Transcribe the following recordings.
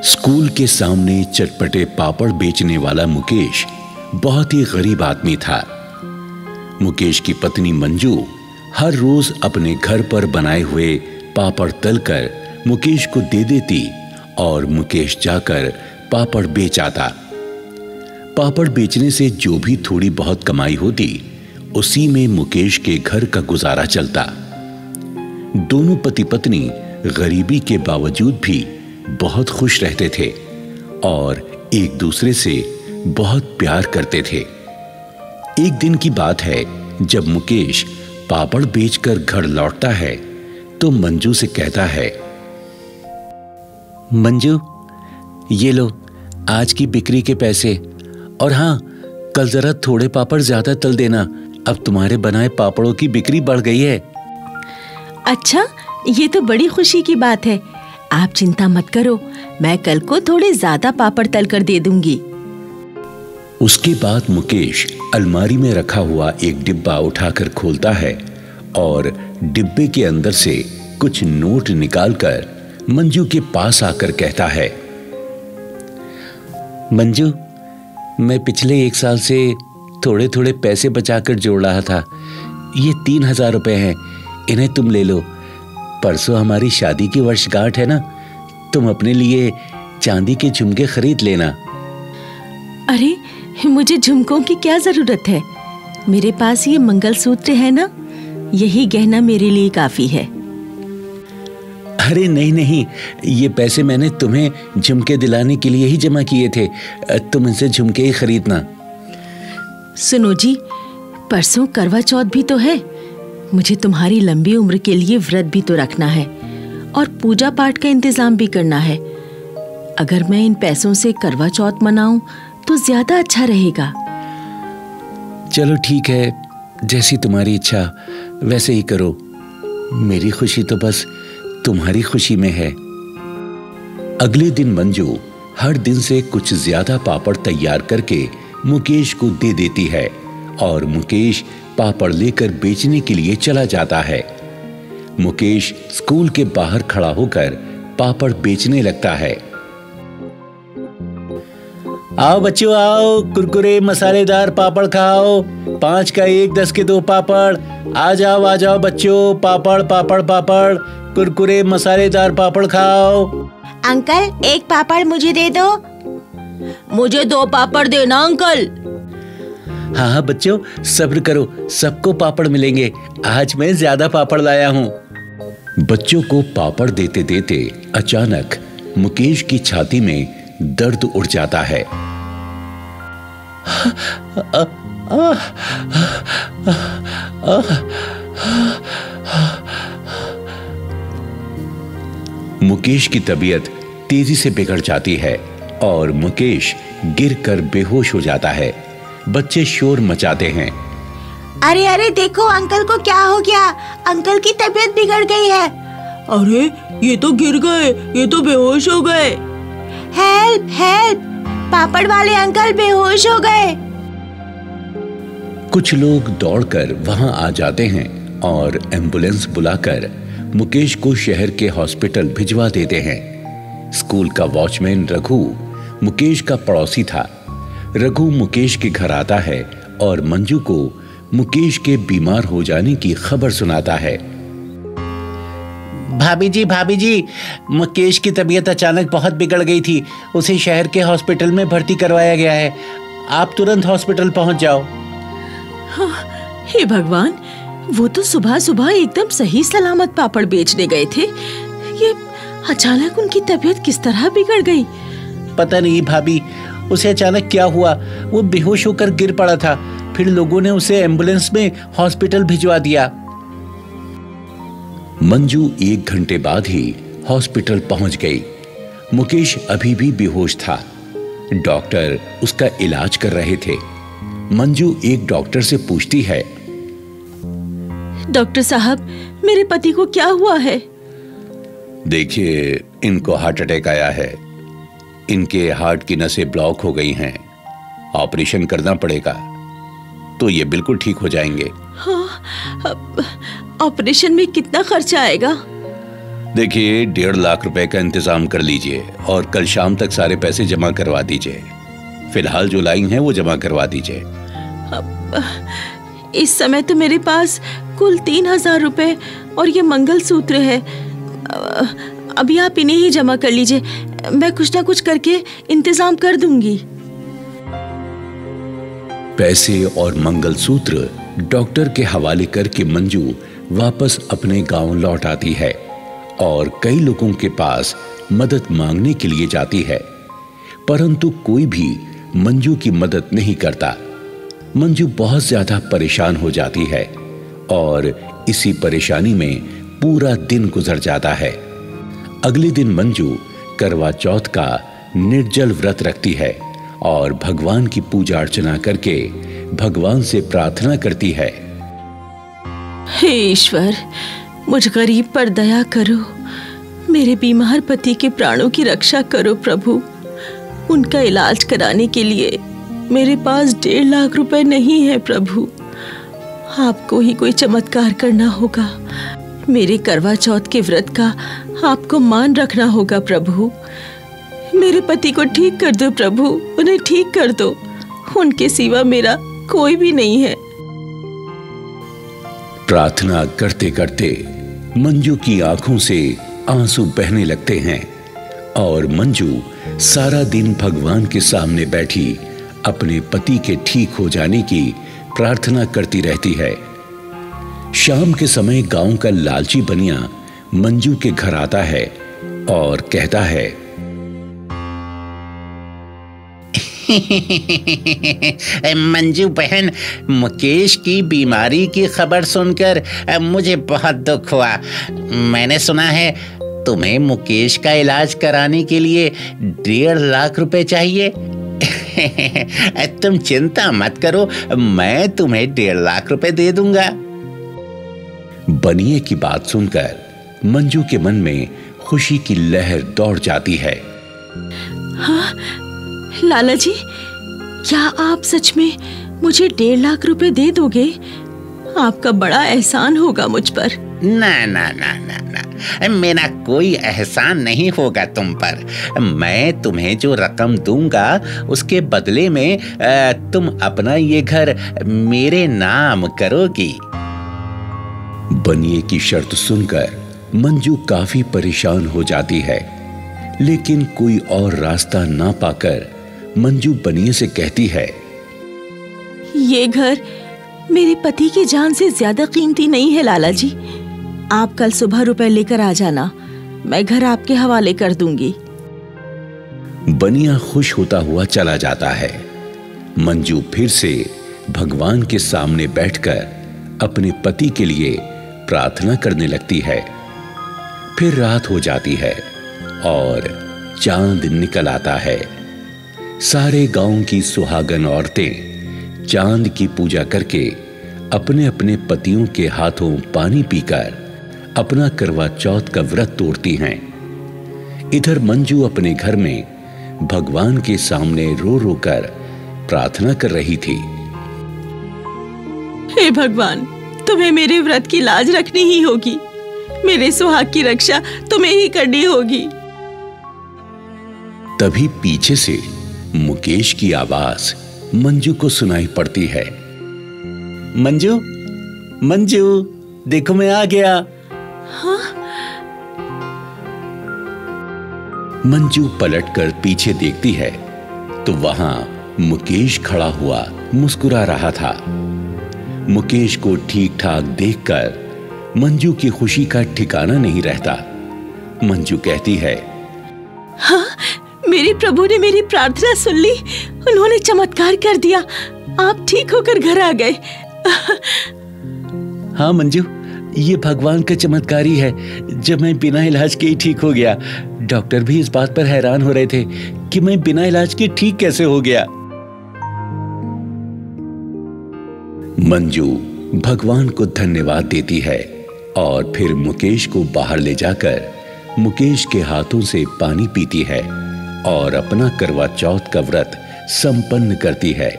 School के सामने चटपटे पापड़ बेचने वाला मुकेश बहुत ही गरीब आदमी था। मुकेश की पत्नी मंजू हर रोज अपने घर पर बनाए हुए पापड़ तलकर मुकेश को दे देती और मुकेश जाकर पापड़ बेच आता। पापड़ बेचने से जो भी थोड़ी बहुत कमाई होती उसी में मुकेश के घर का गुजारा चलता। दोनों पति पत्नी गरीबी के बावजूद भी बहुत खुश रहते थे और एक दूसरे से बहुत प्यार करते थे। एक दिन की बात है, जब मुकेश पापड़ बेचकर घर लौटता है तो मंजू से कहता है, मंजू ये लो आज की बिक्री के पैसे, और हाँ कल जरा थोड़े पापड़ ज्यादा तल देना, अब तुम्हारे बनाए पापड़ों की बिक्री बढ़ गई है। अच्छा, ये तो बड़ी खुशी की बात है। आप चिंता मत करो, मैं कल को थोड़े ज्यादा पापड़ तल कर दे दूंगी। उसके बाद मुकेश अलमारी में रखा हुआ एक डिब्बा उठाकर खोलता है और डिब्बे के अंदर से कुछ नोट निकालकर मंजू के पास आकर कहता है, मंजू मैं पिछले 1 साल से थोड़े थोड़े पैसे बचाकर जोड़ रहा था। ये 3000 रुपए हैं, इन्हें तुम ले लो। परसों हमारी शादी की वर्षगांठ है ना, तुम अपने लिए चांदी के झुमके खरीद लेना। अरे मुझे झुमकों की क्या जरूरत है, मेरे पास ये मंगलसूत्र है ना, यही गहना मेरे लिए काफी है। अरे नहीं नहीं, ये पैसे मैंने तुम्हें झुमके दिलाने के लिए ही जमा किए थे, तुम इनसे झुमके ही खरीदना। सुनो जी, परसों करवा चौथ भी तो है, मुझे तुम्हारी लंबी उम्र के लिए व्रत भी तो रखना है और पूजा पाठ का इंतजाम भी करना है। अगर मैं इन पैसों से करवा चौथ मनाऊं तो ज्यादा अच्छा रहेगा। चलो ठीक है, जैसी तुम्हारी इच्छा वैसे ही करो, मेरी खुशी तो बस तुम्हारी खुशी में है। अगले दिन मंजू हर दिन से कुछ ज्यादा पापड़ तैयार करके मुकेश को दे देती है और मुकेश पापड़ लेकर बेचने के लिए चला जाता है। मुकेश स्कूल के बाहर खड़ा होकर पापड़ बेचने लगता है। आओ बच्चों आओ, कुरकुरे मसालेदार पापड़ खाओ, 5 का 1, 10 के 2 पापड़। आ जाओ बच्चों, पापड़ पापड़ पापड़, कुरकुरे मसालेदार पापड़ खाओ। अंकल 1 पापड़ मुझे दे दो। मुझे 2 पापड़ देना अंकल। हाँ बच्चों सब्र करो, सबको पापड़ मिलेंगे, आज मैं ज्यादा पापड़ लाया हूँ। बच्चों को पापड़ देते देते अचानक मुकेश की छाती में दर्द उठ जाता है। मुकेश की तबीयत तेजी से बिगड़ जाती है और मुकेश गिरकर बेहोश हो जाता है। बच्चे शोर मचाते हैं। अरे अरे देखो अंकल को क्या हो गया, अंकल की तबीयत बिगड़ गई है। अरे ये तो गिर गए, ये तो बेहोश हो गए। हेल्प हेल्प, पापड़ वाले अंकल बेहोश हो गए। कुछ लोग दौड़कर वहां आ जाते हैं और एम्बुलेंस बुलाकर मुकेश को शहर के हॉस्पिटल भिजवा देते हैं। स्कूल का वॉचमैन रघु मुकेश का पड़ोसी था। रघु मुकेश के घर आता है और मंजू को मुकेश के बीमार हो जाने की खबर सुनाता है। भाभी जी, मुकेश की तबीयत अचानक बहुत बिगड़ गई थी, उसे शहर के हॉस्पिटल में भर्ती करवाया गया है, आप तुरंत हॉस्पिटल पहुंच जाओ। हाँ, हे भगवान, वो तो सुबह सुबह एकदम सही सलामत पापड़ बेचने गए थे, ये अचानक उनकी तबीयत किस तरह बिगड़ गई? पता नहीं भाभी, उसे अचानक क्या हुआ, वो बेहोश होकर गिर पड़ा था, फिर लोगों ने उसे एम्बुलेंस में हॉस्पिटल भिजवा दिया। मंजू 1 घंटे बाद ही हॉस्पिटल पहुंच गई। मुकेश अभी भी बेहोश था। डॉक्टर उसका इलाज कर रहे थे। मंजू एक डॉक्टर से पूछती है, डॉक्टर साहब मेरे पति को क्या हुआ है? देखिए, इनको हार्ट अटैक आया है, इनके हार्ट की नसें ब्लॉक हो गई हैं, ऑपरेशन करना पड़ेगा, तो ये बिल्कुल ठीक हो जाएंगे। हाँ, ऑपरेशन में कितना खर्चा आएगा? देखिए, 1.5 लाख रुपए का इंतजाम कर लीजिए और कल शाम तक सारे पैसे जमा करवा दीजिए। फिलहाल जो लाइन है वो जमा करवा दीजिए। इस समय तो मेरे पास कुल 3,000 रुपए और ये मंगलसूत्र है। अभी आप इन्हें ही जमा कर लीजिए, मैं कुछ ना कुछ करके इंतजाम कर दूंगी। पैसे और मंगलसूत्र डॉक्टर के हवाले करके मंजू वापस अपने गांव लौट आती है और कई लोगों के पास मदद मांगने के लिए जाती है, परंतु कोई भी मंजू की मदद नहीं करता। मंजू बहुत ज्यादा परेशान हो जाती है और इसी परेशानी में पूरा दिन गुजर जाता है। अगले दिन मंजू करवा चौथ का निर्जल व्रत रखती है और भगवान की पूजा अर्चना करके भगवान से प्रार्थना करती है। हे ईश्वर, मुझ गरीब पर दया करो, मेरे बीमार पति के प्राणों की रक्षा करो प्रभु। उनका इलाज कराने के लिए मेरे पास 1.5 लाख रुपए नहीं है प्रभु। आपको ही कोई चमत्कार करना होगा। मेरे करवा चौथ के व्रत का आपको मान रखना होगा प्रभु। मेरे पति को ठीक कर दो प्रभु, उन्हें ठीक कर दो। उनके सिवा मेरा कोई भी नहीं है। प्रार्थना करते करते मंजू की आंखों से आंसू बहने लगते हैं और मंजू सारा दिन भगवान के सामने बैठी अपने पति के ठीक हो जाने की प्रार्थना करती रहती है। शाम के समय गांव का लालची बनिया मंजू के घर आता है और कहता है, मंजू बहन, मुकेश की बीमारी की खबर सुनकर मुझे बहुत दुख हुआ। मैंने सुना है तुम्हें मुकेश का इलाज कराने के लिए 1.5 लाख रुपए चाहिए। तुम चिंता मत करो, मैं तुम्हें 1.5 लाख रुपए दे दूंगा। बनिए की बात सुनकर मंजू के मन में खुशी की लहर दौड़ जाती है। हाँ लाला जी, क्या आप सच में मुझे 1.5 लाख रुपए दे दोगे? आपका बड़ा एहसान होगा मुझ पर। ना ना ना ना ना, मेरा कोई एहसान नहीं होगा तुम पर। मैं तुम्हें जो रकम दूंगा उसके बदले में तुम अपना ये घर मेरे नाम करोगी। बनिए की शर्त सुनकर मंजू काफी परेशान हो जाती है, लेकिन कोई और रास्ता ना पाकर मंजू बनिए से कहती है, ये घर मेरे पति की जान से ज्यादा कीमती नहीं है लाला जी। आप कल सुबह रुपए लेकर आ जाना, मैं घर आपके हवाले कर दूंगी। बनिया खुश होता हुआ चला जाता है। मंजू फिर से भगवान के सामने बैठकर अपने पति के लिए प्रार्थना करने लगती है। फिर रात हो जाती है और चांद निकल आता है। सारे गांव की सुहागन औरतें चांद की पूजा करके अपने अपने पतियों के हाथों पानी पीकर अपना करवा चौथ का व्रत तोड़ती हैं। इधर मंजू अपने घर में भगवान के सामने रो रो कर प्रार्थना कर रही थी। हे भगवान, तुम्हें मेरे व्रत की लाज रखनी ही होगी। मेरे सुहाग की रक्षा तुम्हें ही करनी होगी। तभी पीछे से मुकेश की आवाज मंजू को सुनाई पड़ती है। मंजू, मंजू, देखो मैं आ गया। हाँ? मंजू पलटकर पीछे देखती है तो वहां मुकेश खड़ा हुआ मुस्कुरा रहा था। मुकेश को ठीक ठाक देखकर मंजू की खुशी का ठिकाना नहीं रहता। मंजू कहती है, हाँ, मेरे प्रभु ने मेरी प्रार्थना सुन ली। उन्होंने चमत्कार कर दिया। आप ठीक होकर घर आ गए। हाँ मंजू, ये भगवान का चमत्कार ही है। जब मैं बिना इलाज के ही ठीक हो गया। डॉक्टर भी इस बात पर हैरान हो रहे थे कि मैं बिना इलाज के ठीक कैसे हो गया। मंजू भगवान को धन्यवाद देती है और फिर मुकेश को बाहर ले जाकर मुकेश के हाथों से पानी पीती है और अपना करवा चौथ का व्रत संपन्न करती है।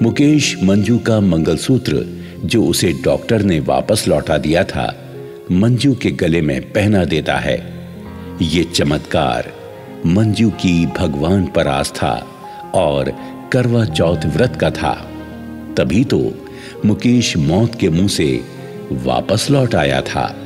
मुकेश मंजू का मंगलसूत्र जो उसे डॉक्टर ने वापस लौटा दिया था मंजू के गले में पहना देता है। ये चमत्कार मंजू की भगवान पर आस्था और करवा चौथ व्रत का था। तभी तो मुकेश मौत के मुंह से वापस लौट आया था।